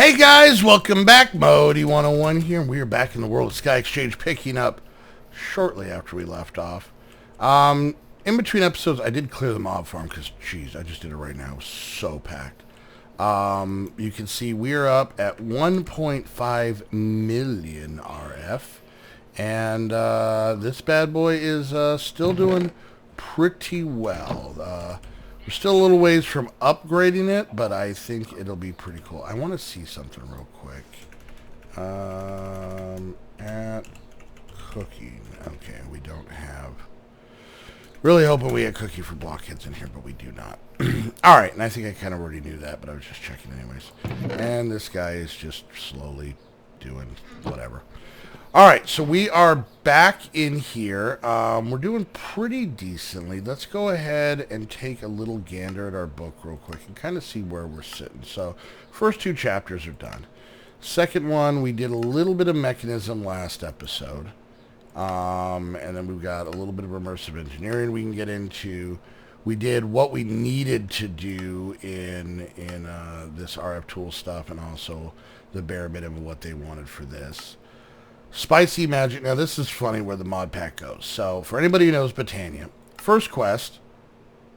Hey guys, welcome back. Modi 101 here. We are back in the world of Sky Exchange, picking up shortly after we left off. In between episodes, I did clear the mob farm because, geez, I just did it right now. It was so packed. You can see we're up at 1.5 million RF. And this bad boy is still doing pretty well. We're still a little ways from upgrading it, but I think it'll be pretty cool. I want to see something real quick. At cooking. Okay, we don't have... Really hoping we had cookie for blockheads in here, but we do not. Alright, and I think I kind of already knew that, but I was just checking anyways. And this guy is just slowly doing whatever. Alright, so we are back in here. We're doing pretty decently. Let's go ahead and take a little gander at our book real quick and kind of see where we're sitting. So, first two chapters are done. Second one, we did a little bit of mechanism last episode. And then we've got a little bit of immersive engineering we can get into. We did what we needed to do in this RF tool stuff, and also the bare minimum of what they wanted for this. Spicy magic. Now this is funny where the mod pack goes. So for anybody who knows Botania, first quest,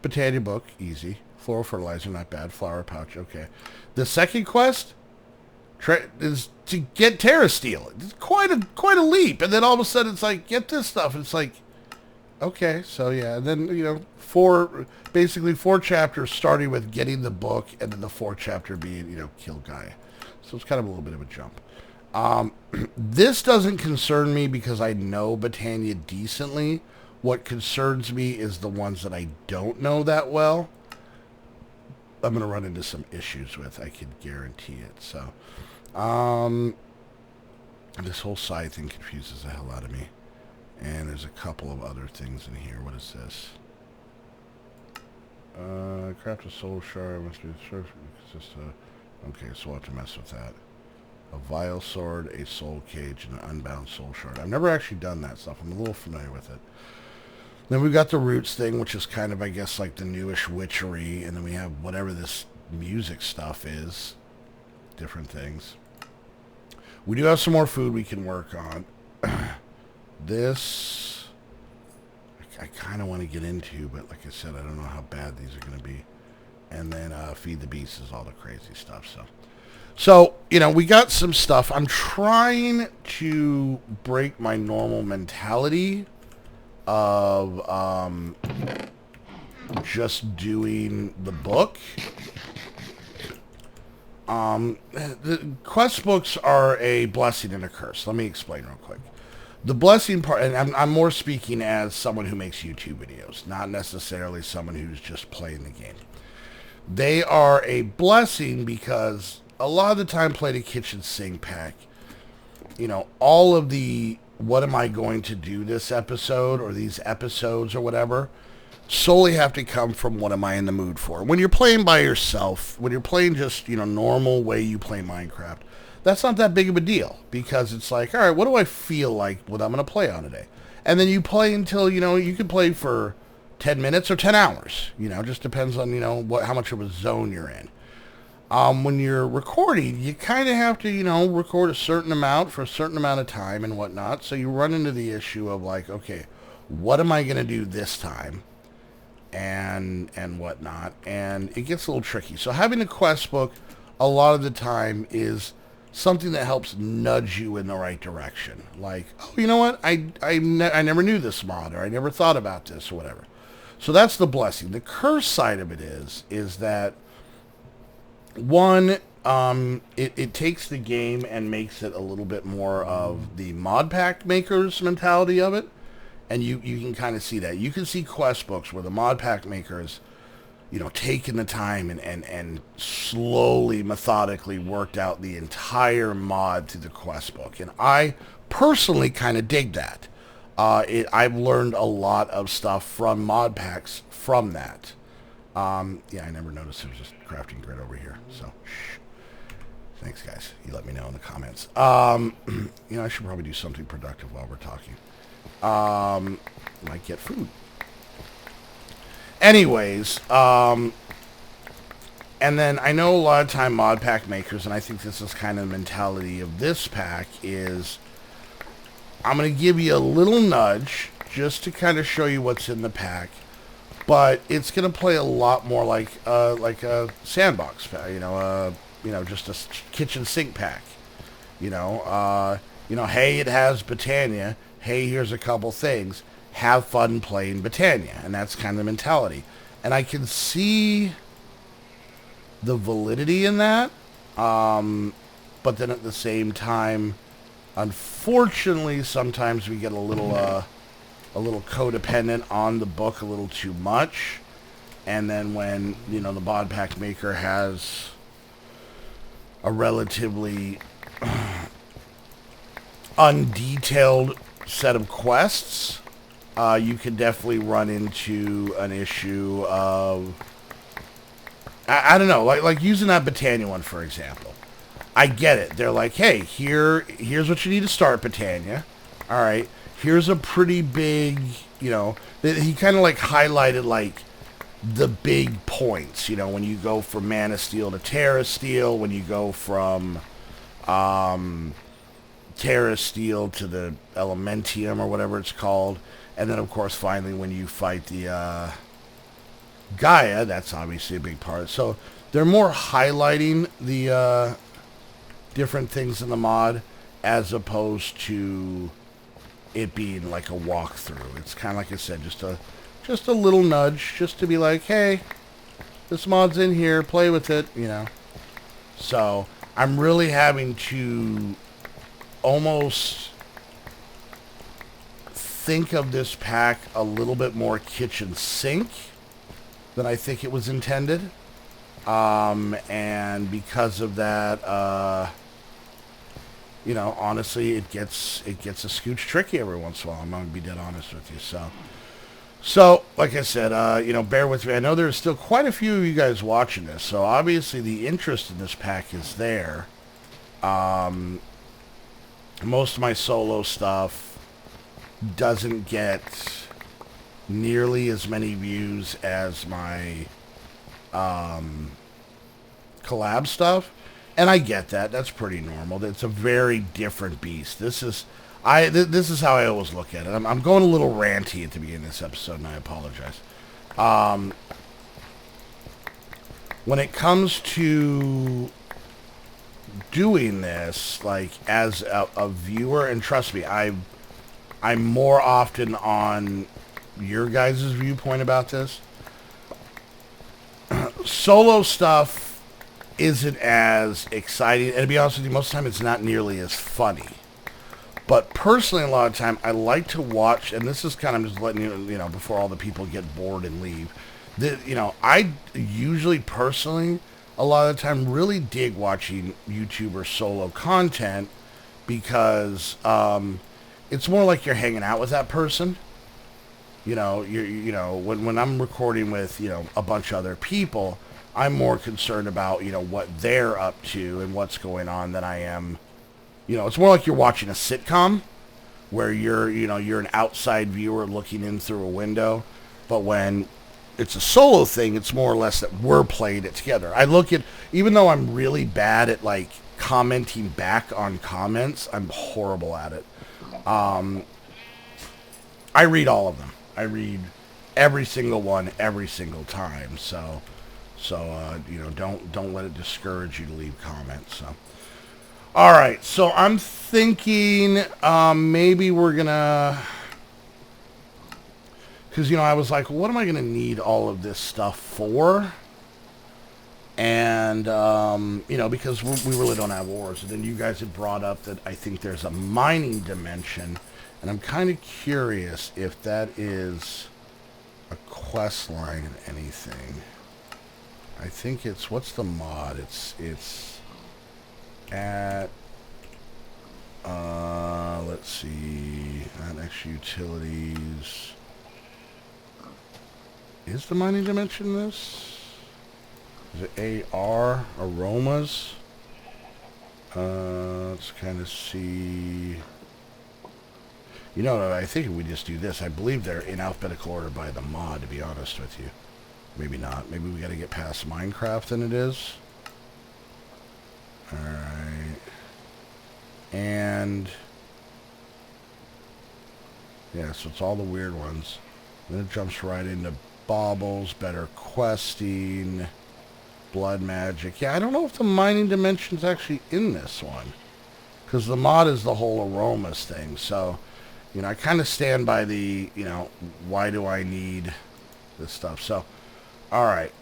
Botania book, easy. Floral fertilizer, not bad. Flower pouch, okay. The second quest is to get Terra Steel. It's quite a leap. And then all of a sudden it's like, get this stuff. It's like, okay, so yeah. And then, basically four chapters starting with getting the book, and then the fourth chapter being, kill Gaia. So it's kind of a little bit of a jump. This doesn't concern me because I know Botania decently. What concerns me is the ones that I don't know that well. I'm going to run into some issues with, I can guarantee it. So, this whole side thing confuses the hell out of me. And there's a couple of other things in here. What is this? Craft a soul shard must be okay, so we'll have to mess with that. A vile sword, a soul cage, and an unbound soul shard. I've never actually done that stuff. I'm a little familiar with it. Then we've got the roots thing, which is kind of, I guess, like the newish witchery. And then we have whatever this music stuff is. Different things. We do have some more food we can work on. This, I kind of want to get into, but like I said, I don't know how bad these are going to be. And then feed the beasts is all the crazy stuff, So, we got some stuff. I'm trying to break my normal mentality of just doing the book. The quest books are a blessing and a curse. Let me explain real quick. The blessing part, and I'm more speaking as someone who makes YouTube videos, not necessarily someone who's just playing the game. They are a blessing because a lot of the time playing a kitchen sink pack, all of the what am I going to do this episode or these episodes or whatever solely have to come from what am I in the mood for. When you're playing by yourself, when you're playing just, normal way you play Minecraft, that's not that big of a deal because it's like, all right, what do I feel like what I'm going to play on today? And then you play until, you can play for 10 minutes or 10 hours, just depends on, how much of a zone you're in. When you're recording, you kind of have to, record a certain amount for a certain amount of time and whatnot. So you run into the issue of like, okay, what am I going to do this time? And whatnot. And it gets a little tricky. So having a quest book a lot of the time is something that helps nudge you in the right direction. Like, oh, you know what? I never knew this mod, or I never thought about this, or whatever. So that's the blessing. The curse side of it is that one, it takes the game and makes it a little bit more of the mod pack makers mentality of it. And you can kind of see that. You can see quest books where the mod pack makers, taking the time and slowly, methodically worked out the entire mod through the quest book. And I personally kind of dig that. I've learned a lot of stuff from mod packs from that. Yeah, I never noticed there was just crafting grid over here. So, shh. Thanks, guys. You let me know in the comments. I should probably do something productive while we're talking. Might get food. Anyways, And then I know a lot of time mod pack makers, and I think this is kind of the mentality of this pack, is I'm going to give you a little nudge just to kind of show you what's in the pack, but it's going to play a lot more like a sandbox pack, just a kitchen sink pack. Hey, it has Britannia. Hey, here's a couple things. Have fun playing Britannia, and that's kind of the mentality. And I can see the validity in that, but then at the same time, unfortunately, sometimes we get a little codependent on the book a little too much, and then when the mod pack maker has a relatively undetailed set of quests, you can definitely run into an issue of I don't know, like using that Britannia one, for example. I get it. They're like, hey, here's what you need to start Britannia. All right, here's a pretty big, he kind of like highlighted like the big points, when you go from Mana Steel to Terra Steel, when you go from Terra Steel to the Elementium or whatever it's called, and then of course finally when you fight the Gaia, that's obviously a big part. So they're more highlighting the different things in the mod as opposed to it being like a walkthrough. It's kind of like I said, just a little nudge, just to be like, hey, this mod's in here, play with it, So I'm really having to almost think of this pack a little bit more kitchen sink than I think it was intended. And because of that, honestly, it gets a scooch tricky every once in a while. I'm going to be dead honest with you. So like I said, bear with me. I know there's still quite a few of you guys watching this, so obviously the interest in this pack is there. Most of my solo stuff doesn't get nearly as many views as my collab stuff, and I get that. That's pretty normal. It's a very different beast. This is how I always look at it. I'm going a little ranty at the beginning of this episode, and I apologize. When it comes to doing this, like as a viewer, and trust me, I'm more often on your guys' viewpoint about this. Solo stuff isn't as exciting, and to be honest with you, most of the time it's not nearly as funny. But personally, a lot of time, I like to watch, and this is kind of just letting you know, before all the people get bored and leave. I usually personally, a lot of the time, really dig watching YouTuber solo content because it's more like you're hanging out with that person. When I'm recording with, a bunch of other people, I'm more concerned about, what they're up to and what's going on than I am. It's more like you're watching a sitcom where you're an outside viewer looking in through a window. But when it's a solo thing, it's more or less that we're playing it together. I look at, even though I'm really bad at like commenting back on comments, I'm horrible at it. I read all of them. I read every single one every single time. So don't let it discourage you to leave comments. So, all right. So I'm thinking maybe we're gonna, because I was like, what am I gonna need all of this stuff for? And because we really don't have ores. And then you guys had brought up that I think there's a mining dimension. And I'm kind of curious if that is a quest line in anything. I think it's, what's the mod? It's at, let's see, next utilities. Is the mining dimension this? Is it AR? Aromas? Let's kind of see. I think if we just do this, I believe they're in alphabetical order by the mod, to be honest with you. Maybe not. Maybe we got to get past Minecraft than it is. Alright. And... yeah, so it's all the weird ones. Then it jumps right into baubles, better questing, blood magic. Yeah, I don't know if the mining dimension's actually in this one. Because the mod is the whole aromas thing. So, you know, I kind of stand by the, you know, why do I need this stuff? So, alright.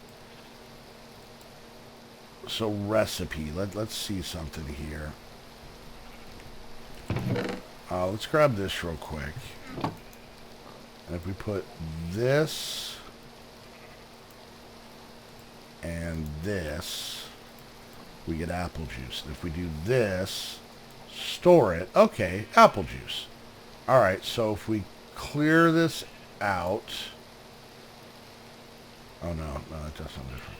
So, recipe. Let's see something here. Let's grab this real quick. And if we put this and this, we get apple juice. And if we do this, store it, okay, apple juice. Alright, so if we clear this out... oh no, that does something different.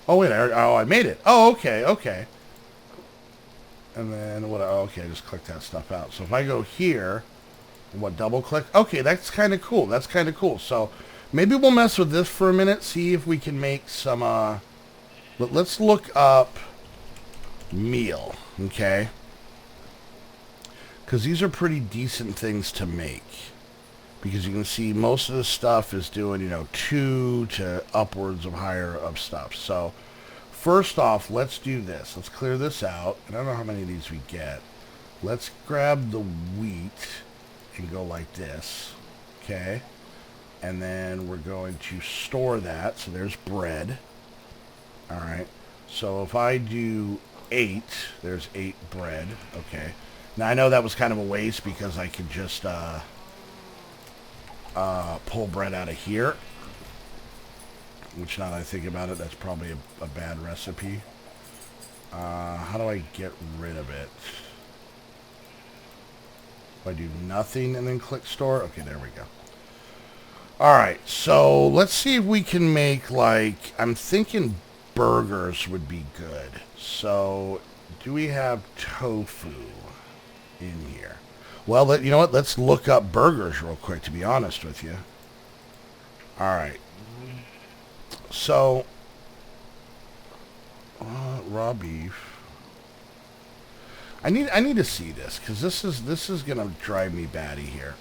Oh wait, I made it. Oh, okay. And then what? Oh, okay, I just click that stuff out. So if I go here, what, double click? Okay, that's kind of cool. So maybe we'll mess with this for a minute, see if we can make some, let's look up meal, okay? Because these are pretty decent things to make. Because you can see most of the stuff is doing, you know, 2 to upwards of higher of stuff. So first off, let's do this. Let's clear this out. And I don't know how many of these we get. Let's grab the wheat and go like this. Okay. And then we're going to store that. So there's bread. Alright. So if I do 8, there's 8 bread. Okay. Now I know that was kind of a waste because I could just pull bread out of here. Which, now that I think about it, that's probably a bad recipe. How do I get rid of it? If I do nothing and then click store? Okay, there we go. Alright, so let's see if we can make, like, I'm thinking burgers would be good. So, do we have tofu in here? Well, you know what? Let's look up burgers real quick, to be honest with you. Alright. So, raw beef. I need to see this, because this is gonna drive me batty here.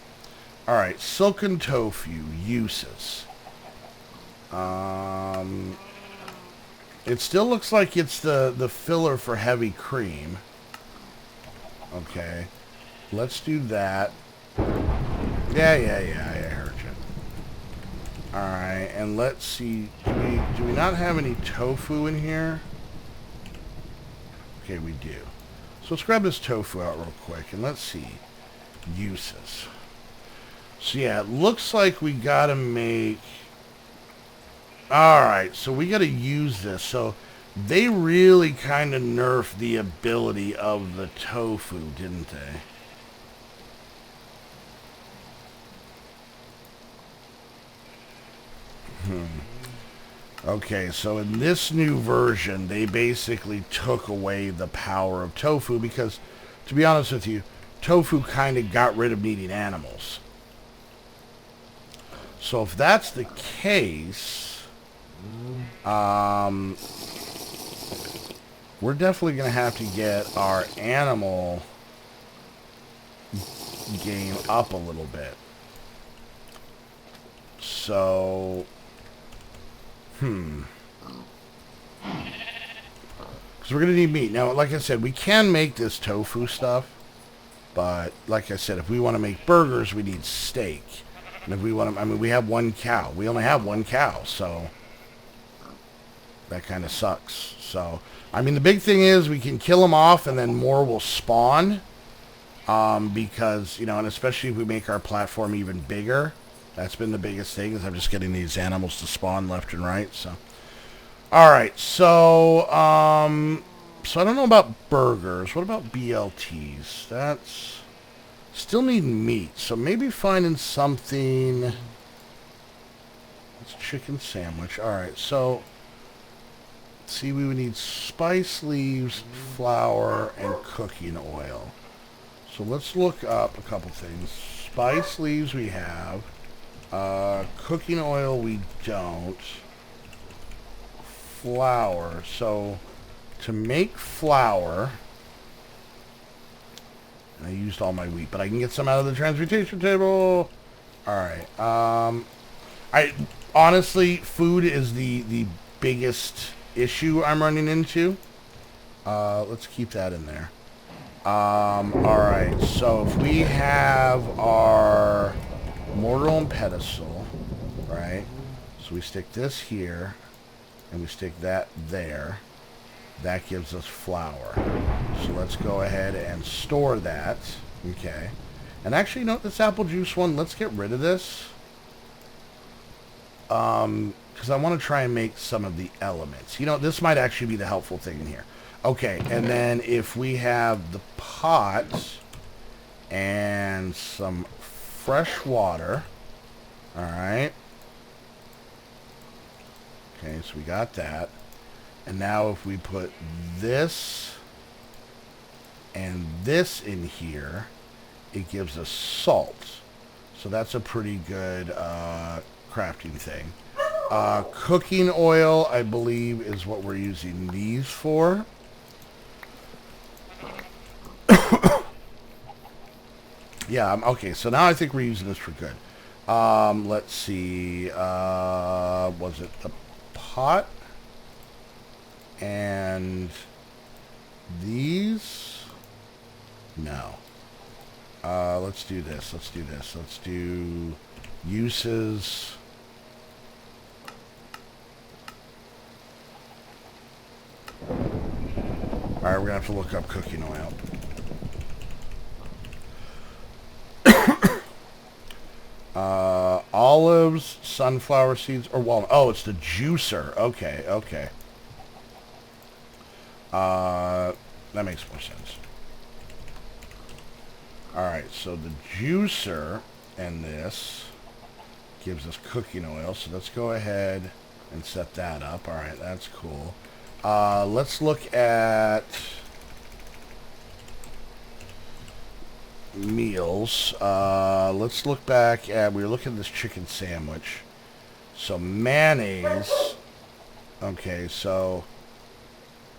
All right, silken tofu uses. It still looks like it's the filler for heavy cream. Okay, let's do that. Yeah, I heard you. All right, and let's see. Do we not have any tofu in here? Okay, we do. So let's grab this tofu out real quick, and let's see. Uses. So yeah, it looks like we gotta make... Alright, so we gotta use this. So they really kind of nerfed the ability of the tofu, didn't they? Okay, so in this new version, they basically took away the power of tofu because, to be honest with you, tofu kind of got rid of needing animals. So if that's the case, we're definitely going to have to get our animal game up a little bit. So... Because we're going to need meat. Now, like I said, we can make this tofu stuff. But, like I said, if we want to make burgers, we need steak. And if we want to... I mean, we have one cow. We only have one cow, so... that kind of sucks. So, I mean, the big thing is we can kill them off and then more will spawn. Because, you know, and especially if we make our platform even bigger... That's been the biggest thing, is I'm just getting these animals to spawn left and right, so. Alright, so, so I don't know about burgers. What about BLTs? That's... Still need meat, so maybe finding something... It's chicken sandwich. Alright, so... See, we would need spice leaves, flour, and cooking oil. So let's look up a couple things. Spice leaves we have... Cooking oil, we don't. Flour. So, to make flour, and I used all my wheat, but I can get some out of the transmutation table. All right. I honestly, food is the biggest issue I'm running into. Let's keep that in there. Alright, so if we have our mortar and pedestal, right? So we stick this here, and we stick that there. That gives us flour. So let's go ahead and store that. Okay. And actually, you know, this apple juice one, let's get rid of this. Because I want to try and make some of the elements. You know, this might actually be the helpful thing in here. Okay, and then if we have the pot and some fresh water, all right. Okay, so we got that. And now if we put this and this in here, it gives us salt. So that's a pretty good crafting thing. Cooking oil, I believe, is what we're using these for. Yeah, okay, so now I think we're using this for good. Let's see. Was it the pot? And these? No. Let's do this. Let's do this. Let's do uses. Alright, we're going to have to look up cooking oil. Olives, sunflower seeds, or walnut. Oh, it's the juicer. Okay, okay. That makes more sense. Alright, so the juicer and this gives us cooking oil. So let's go ahead and set that up. Alright, that's cool. Let's look at meals. Let's look back at, we were looking at this chicken sandwich. So mayonnaise. Okay, so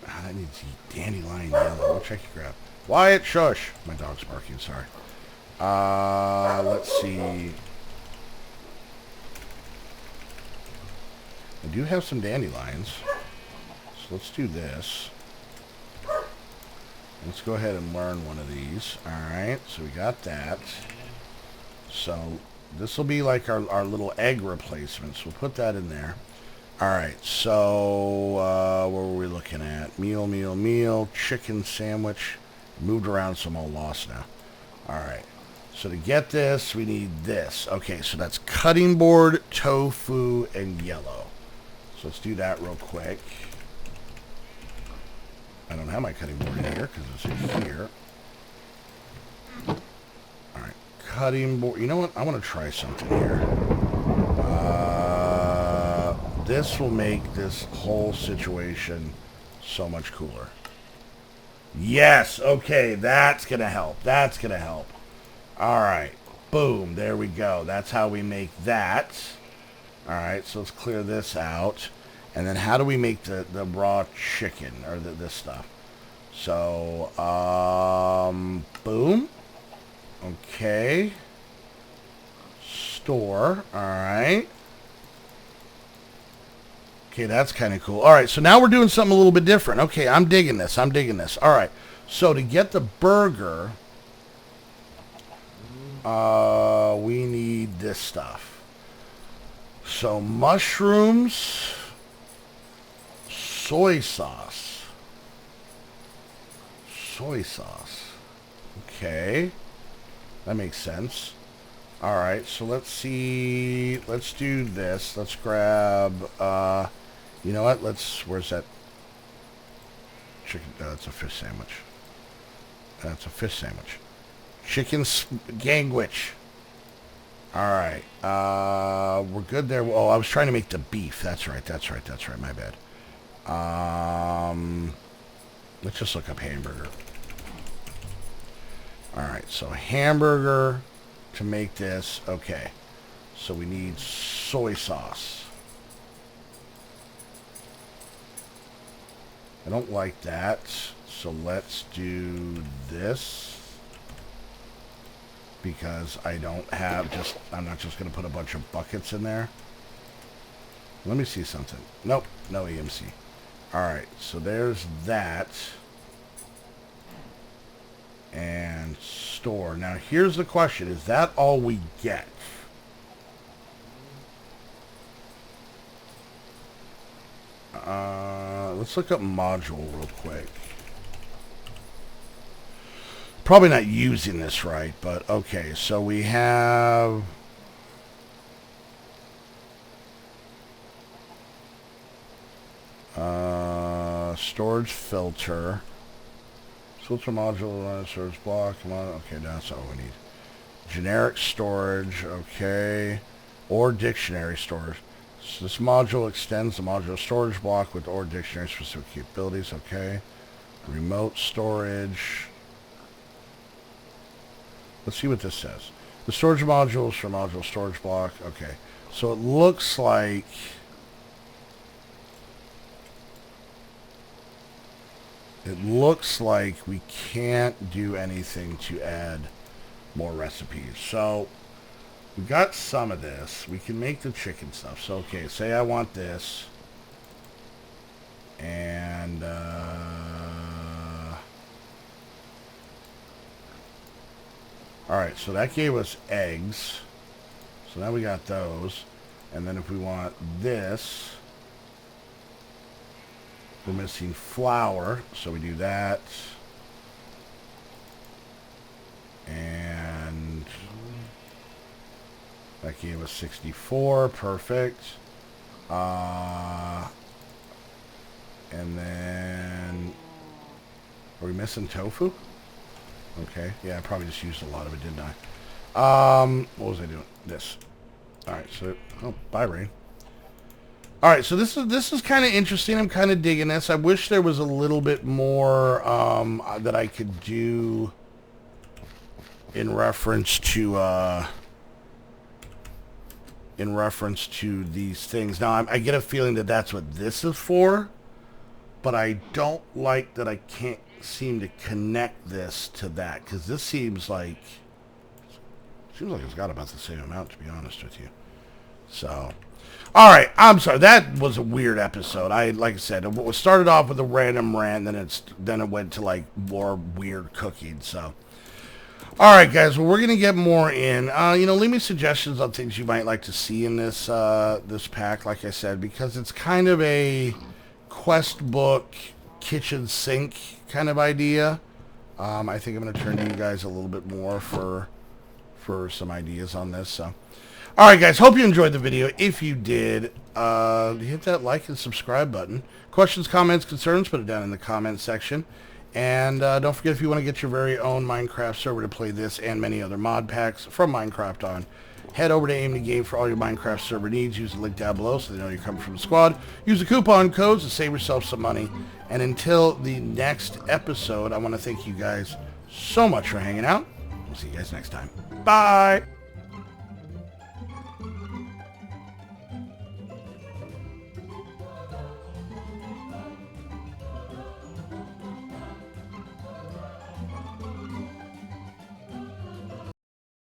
that needs dandelion yellow, which I can grab. Wyatt, shush. My dog's barking, sorry. Let's see. I do have some dandelions. So let's do this. Let's go ahead and learn one of these. Alright, so we got that. So this will be like our little egg replacements. We'll put that in there. Alright, so what were we looking at? Meal, chicken sandwich. Moved around, so I'm all lost now. Alright, so to get this, we need this. Okay, so that's cutting board, tofu, and yellow. So let's do that real quick. I don't have my cutting board in here because it's in here. Alright, cutting board. You know what? I want to try something here. This will make this whole situation so much cooler. Yes, okay, that's going to help. That's going to help. Alright, boom, there we go. That's how we make that. Alright, so let's clear this out. And then how do we make the raw chicken, or this stuff? So, boom. Okay. Store, alright. Okay, that's kind of cool. Alright, so now we're doing something a little bit different. Okay, I'm digging this. Alright, so to get the burger, we need this stuff. So, mushrooms, soy sauce. Okay, that makes sense. Alright, so let's see. Let's do this. Let's grab, you know what? Where's that chicken? That's a fish sandwich. Chicken gangwich. Alright, we're good there. Oh, I was trying to make the beef. That's right. My bad. Let's just look up hamburger. Alright, so hamburger to make this. Okay. So we need soy sauce. I don't like that. So let's do this. Because I don't have I'm not just going to put a bunch of buckets in there. Let me see something. Nope, no EMC. Alright, so there's that. And store. Now here's the question. Is that all we get? Let's look up module real quick. Probably not using this right, but okay. So we have... storage filter. Filter module, storage block. Come on. Okay, that's all we need. Generic storage. Okay. Or dictionary storage. So this module extends the module storage block with or dictionary specific capabilities. Okay. Remote storage. Let's see what this says. The storage modules for module storage block. Okay. So it looks like... It looks like we can't do anything to add more recipes. So we got some of this. We can make the chicken stuff. So, okay, say I want this. And, alright, so that gave us eggs. So now we got those. And then if we want this... We're missing flour, so we do that. And that gave us 64, perfect. And then, are we missing tofu? Okay, yeah, I probably just used a lot of it, didn't I? What was I doing? This. Alright, so, oh, bye, Rain. Alright, so this is kind of interesting. I'm kind of digging this. I wish there was a little bit more that I could do in reference to these things. Now, I get a feeling that that's what this is for, but I don't like that I can't seem to connect this to that, because this seems like it's got about the same amount, to be honest with you. So... Alright, I'm sorry. That was a weird episode. Like I said, it started off with a random rant, then it went to like more weird cooking. So, alright, guys. Well, we're gonna get more in. Leave me suggestions on things you might like to see in this this pack. Like I said, because it's kind of a quest book, kitchen sink kind of idea. I think I'm gonna turn to you guys a little bit more for some ideas on this. So. Alright guys, hope you enjoyed the video. If you did, hit that like and subscribe button. Questions, comments, concerns, put it down in the comment section. And don't forget, if you want to get your very own Minecraft server to play this and many other mod packs from Minecraft on, head over to Aim to Game for all your Minecraft server needs. Use the link down below so they know you're coming from the squad. Use the coupon codes to save yourself some money. And until the next episode, I want to thank you guys so much for hanging out. We'll see you guys next time. Bye!